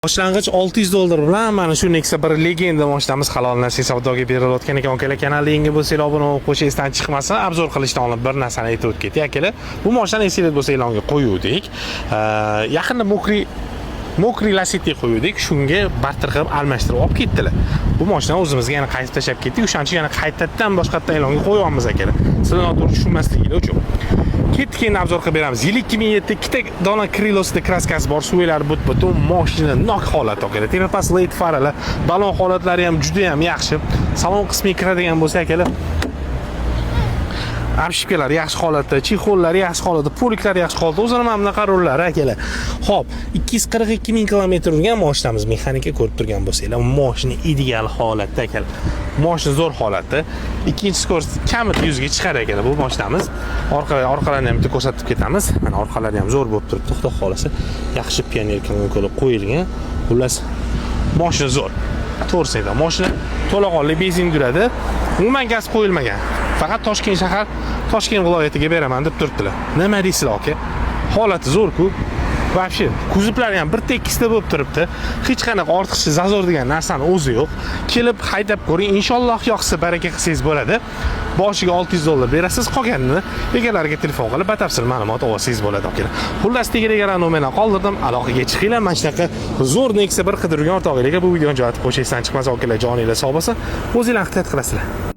Boshlang'ich $600 bilan mana shu Nexia 1 legenda mashinamiz halol narsa savdoga berilayotgan ekan. Akalar, kanalga yangi bo'lsangiz obuna bo'lib qo'yish esdan chiqmasin. Obzor qilishdan oldin bir narsani aytib o'tib ketay akalar. Bu mashinani esingizda bo'lsa e'longa qo'yuvdik. Yaqinda mokri Lacetti qo'yuvdik. Shunga barter qilib almashtirib olib ketdilar. Bu mashinani o'zimizga yana qaytib tashlab ketdik. O'shaning uchun yana qaytadan boshqatdan e'longa qo'yamiz akalar. Sizlar noto'g'ri tushunmasligingiz uchun. Keyin obzor qilib beramiz. Yil 2007 ikkita dona krilosida kraskasi bor, suvelari but-butun, mashina nok holatda akalar. Terapas LED faralar, balon holatlari ham juda ham yaxshi. Salon qismiga kiradigan bo'lsa akalar, Arshipkalar yaxshi holatda, chexollari yaxshi holatda, poliklari yaxshi holatda. O'zini mana bunaqa rollari akalar. Xo'p, 242 ming kilometr urgan mashinamiz, mexanika ko'rib turgan bo'lsanglar, mashina ideal holatda akalar. Mashina zo'r holatda. Ikkinchi skorost kamida 100 ga chiqar akalar bu mashinamiz. Orqalarini ham bitta ko'rsatib ketamiz. Mana orqalari ham zo'r bo'lib turibdi. Xudo xolasa, yaxshi pioner ko'ylab qo'yilgan. Xullas, mashina zo'r. To'g'risi aytaman, mashina to'laqonli benzin yuradi. Umuman gaz qo'yilmagan. Faqat Toshkent shahar, Toshkent viloyatiga beraman deb turibdilar. Nima deysizlar aka? Holati zo'r-ku. Вообще, kuzovlari ham bir tekisda bo'lib turibdi. Hech qanaqa ortiqcha zazor degan narsani o'zi yo'q. Kelib haydab ko'ring, inshaalloh yoqsa baraka qilsangiz bo'ladi. Boshiga $600 berasiz, qolganini egalariga telefon qilib batafsil ma'lumot olsangiz bo'ladi akalar. Xullas, egalar nomerni qoldirdim, aloqaga chiqinglar. Mana shunaqa zo'r Nexia 1 qidirgan o'rtog'inglarga bu videoni jo'natib qo'yishingizdan chiqmasa akalar, joninglar sog' bo'lsin. O'zingizlar ehtiyot qilasizlar.